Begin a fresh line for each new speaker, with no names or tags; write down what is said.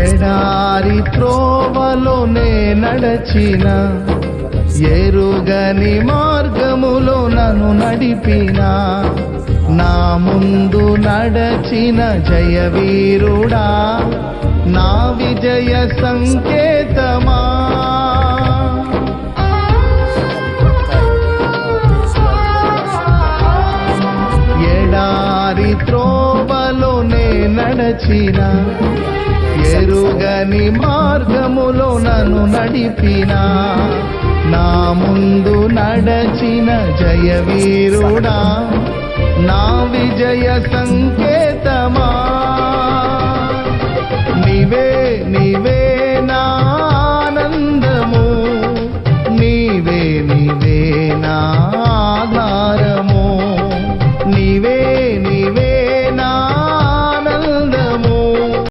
ఎడారి త్రోవలోనే నడచిన, ఎరుగని మార్గములో నన్ను నడిపిన, నా ముందు నడచిన జయవీరుడా, నా విజయ సంకేతమా. ఎడారి త్రోవలోనే నడచిన, ఎరుగని మార్గములో నన్ను నడిపిన, నా ముందు నడచిన జయవీరుడా, నా విజయ సంకేతమా. నీవే నీవే నా ఆనందము, నీవే నీవే నా